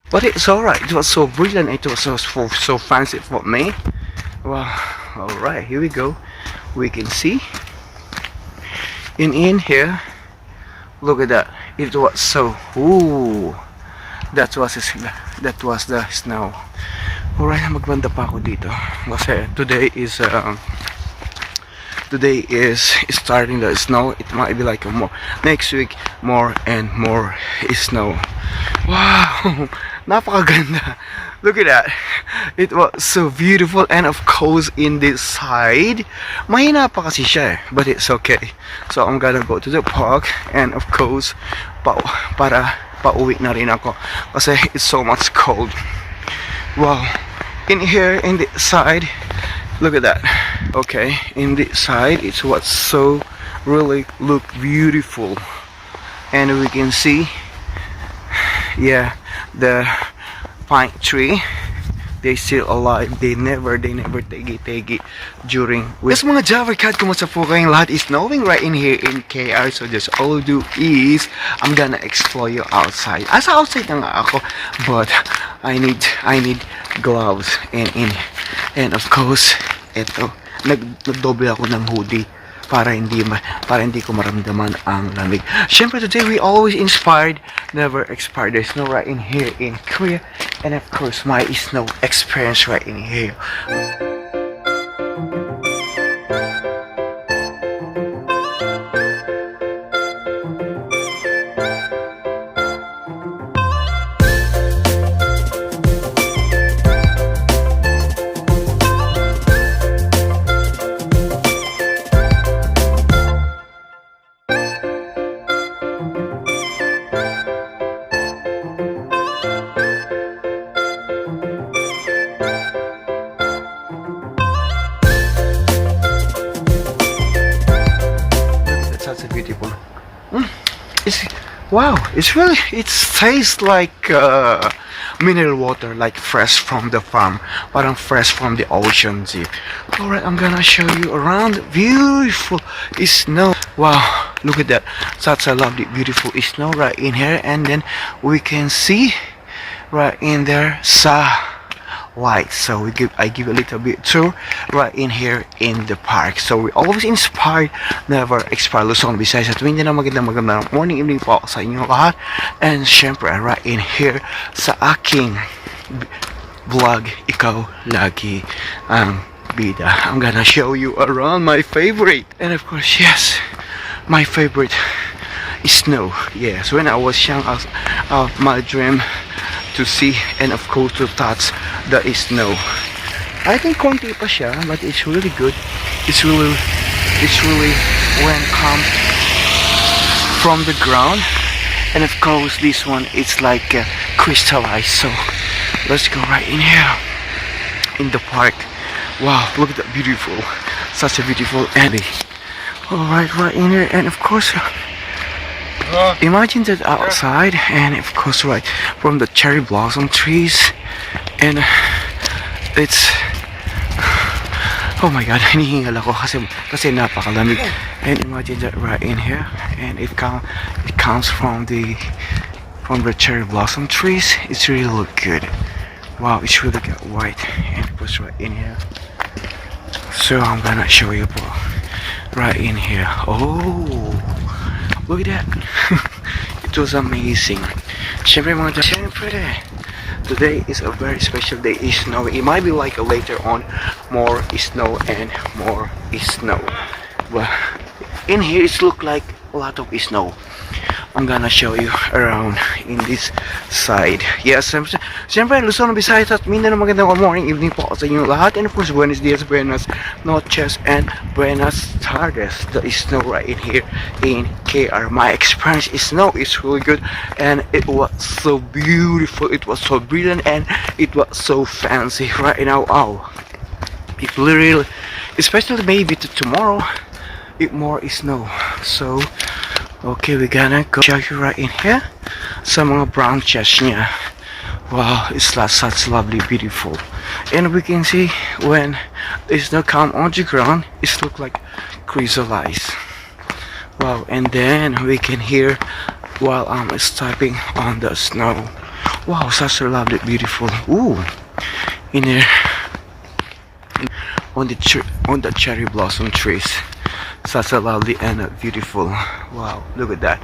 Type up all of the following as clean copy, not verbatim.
But it's alright. It was so brilliant. It was so fancy for me. Wow. Alright, here we go. We can see in here. Look at that. It was so. Ooh. That was the snow. Alright, magbanda pa ako dito. Kasi today is starting the snow. It might be like more next week, more and more snow. Wow. Napakaganda. Look at that. It was so beautiful, and of course in this side mahina pa kasi siya eh, but it's okay. So I'm gonna go to the park, and of course para pauwi na rin ako kasi it's so much cold. Wow. In here in the side, look at that. Okay, in this side it's what's so really look beautiful, and we can see, yeah, the pine tree, they still alive. They never tegi during with. Yes, mga Java Cat, kumusta po kayong lahat? It's snowing right in here in KR, so just all I do is I'm gonna explore you outside. Asa outside na nga ako, but I need gloves and of course eto, nagdoble ako ng hoodie para hindi ko maramdaman ang lamig. Syempre today we always inspired, never expired. There's snow right in here in Korea, and of course my snow experience right in here. That's a beautiful. It's wow. It tastes like mineral water, like fresh from the farm, parang fresh from the ocean. See. Alright, I'm gonna show you around. Beautiful snow. Wow, look at that. Such a lovely, beautiful snow right in here, and then we can see right in there light. So I give a little bit tour right in here in the park. So we always inspired, never expire. Luzon, Visayas at Mindanao. Magandang morning, evening po sa inyo lahat. And syempre right in here sa aking vlog, ikaw lagi ang bida. I'm gonna show you around my favorite, and of course yes, my favorite is snow. Yes, when I was young, my dream to see and of course to touch the snow. I think konti pa siya, but it's really good. It's really when come from the ground, and of course this one it's like crystallized. So let's go right in here in the park. Wow, look at that beautiful, such a beautiful alley. Alright, right in here, and of course imagine that outside, and of course right from the cherry blossom trees, and it's, oh my god, hinihingal ako kasi napakalamig. And imagine that right in here, and it comes from the cherry blossom trees. It's really look good. Wow, it's really got white, and it was right in here. So I'm gonna show you right in here. Oh, look at that. It was amazing. Syempre today is a very special day. It's snowy. It might be like later on more snow and more snow. But in here it look like a lot of snow. I'm gonna show you around in this side. Yes, siyempre Luzon, Visayas at Mindanao. Magandang morning, evening po sa inyo lahat. And of course, buenos dias, buenas noches, and buenas tardes. The snow right in here in KR. My experience is snow is really good, and it was so beautiful. It was so brilliant, and it was so fancy right now. Oh, it really, especially maybe to tomorrow, it more snow. So okay, we're gonna go show you right in here sa mga branches niya. Wow, it's such lovely, beautiful. And we can see when the snow come on the ground, it look like crystallized. Wow, and then we can hear while I'm stepping on the snow. Wow, such a lovely, beautiful. Ooh, in here, on the cherry blossom trees. Such a lovely and beautiful. Wow, look at that.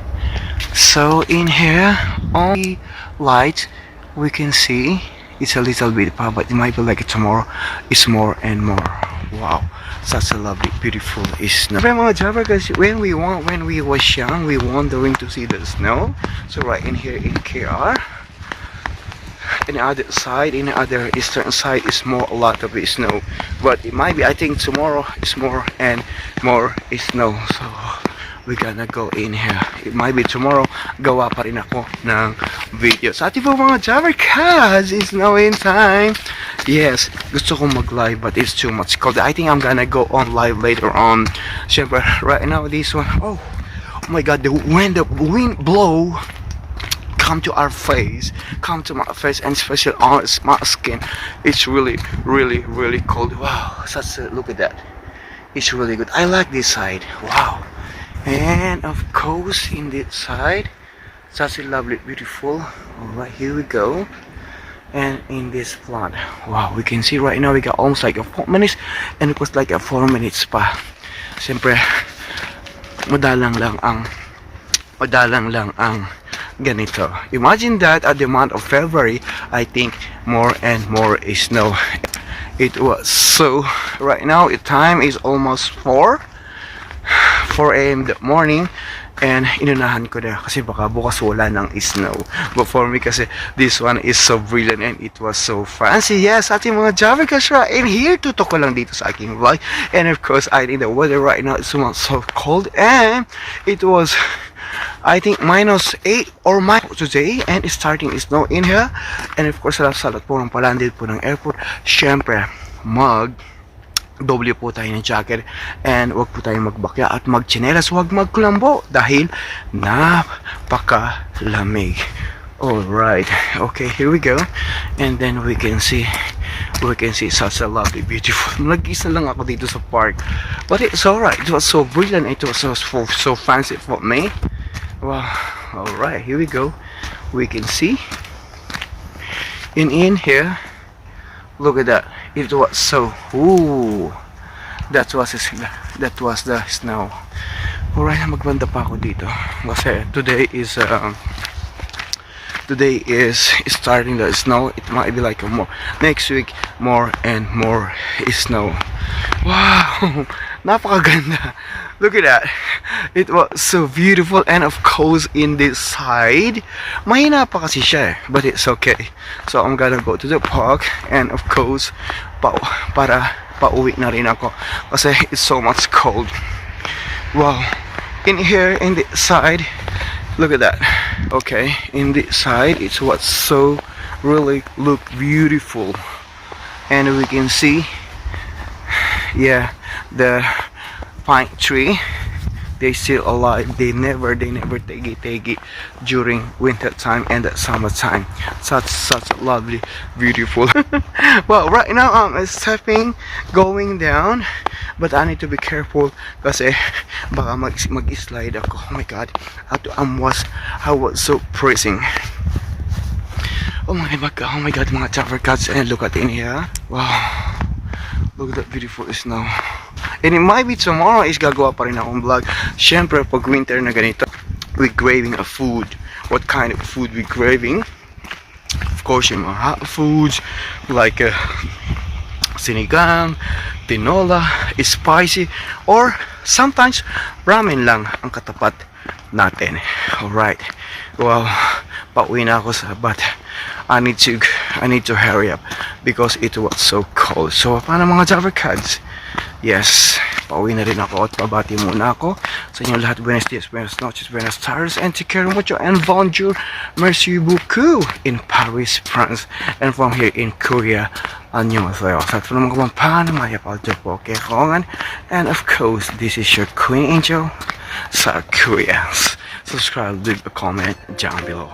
So in here, only light we can see. It's a little bit, but it might be like tomorrow. It's more and more. Wow, such a lovely, beautiful snow. Because when we was young, we wondering to see the snow. So right in here in KR, in the other side, in the other eastern side, is more a lot of snow. But it might be, I think tomorrow is more and more snow. So we're gonna go in here. It might be tomorrow, gawa pa rin ako ng video. Sa ating po mga Javercats, it's snowing time. Yes, gusto kong mag-live but it's too much cold. I think I'm gonna go on live later on. Siyempre, right now this one, oh my god, when the wind blow, come to our face, come to my face, and especially on my skin, it's really cold. Wow, such a, look at that. It's really good. I like this side. Wow. And of course in this side, such a lovely, beautiful. Alright, here we go. And in this plant, wow, we can see right now we got almost like a 4 minutes, and it was like a 4 minutes pa. Siyempre, madalang lang ang ganito. Imagine that at the month of February, I think more and more is snow. It was so, right now the time is almost 4 a.m. in the morning, and inunahan ko na kasi baka bukas wala ng snow. But for me kasi this one is so brilliant and it was so fancy. Yes, ating mga Javercats right in here, tutok ko lang dito sa aking vlog. And of course, I think the weather right now is so cold, and it was, I think, -8 or -, today, and it's starting to snow in here. And of course, sa lahat po ng palandid po ng airport, syempre doble po tayo ng jacket, and wag po tayong magbakya at magtsinelas, wag magkulambo dahil napakalamig. Alright, okay, here we go. And then we can see such a lovely, beautiful. Nag-isa lang ako dito sa park, but it's alright. It was so brilliant. It was so fancy for me. Wow. Alright, here we go. We can see in here. Look at that. It was so, ooh, that was the snow. Alright, magbanda pa ako dito kasi today is starting the snow. It might be like more next week, more and more snow. Wow, napakaganda. Look at that. It was so beautiful, and of course in this side, mahina pa kasi siya, but it's okay. So I'm gonna go to the park, and of course para pauwi na rin ako kasi it's so much cold. Wow. In here in the side, look at that. Okay, in this side it's what so really look beautiful, and we can see, yeah, the pine tree, they still alive. They never take it during winter time and the summer time. Such a lovely, beautiful. Well, right now I'm stepping, going down, but I need to be careful kasi baka mag-slide ako. Oh my god, I was so freezing. Oh my god, mga Javercats, and look at in here. Wow, look at that beautiful snow. And it might be tomorrow is gagawa pa rin akong vlog. Syempre, pag winter na ganito, we craving a food. What kind of food we craving? Of course, yung mga hot foods like sinigang, tinola, spicy, or sometimes ramen lang ang katapat natin. Alright, well, pauwi na ako but I need to hurry up because it was so cold. So, paano mga Javercats? Yes, pauwi na rin ako at babati muna ako sa inyo lahat. Buenos dias, buenas noches, buenas tardes, and take care mucho, and bonjour, merci beaucoup in Paris, France, and from here in Korea, annyeonghaseyo. Sa ito naman kumampan, maya paljo po kekongan, and of course, this is your Queen Angel sa Korea. Subscribe, leave a comment down below.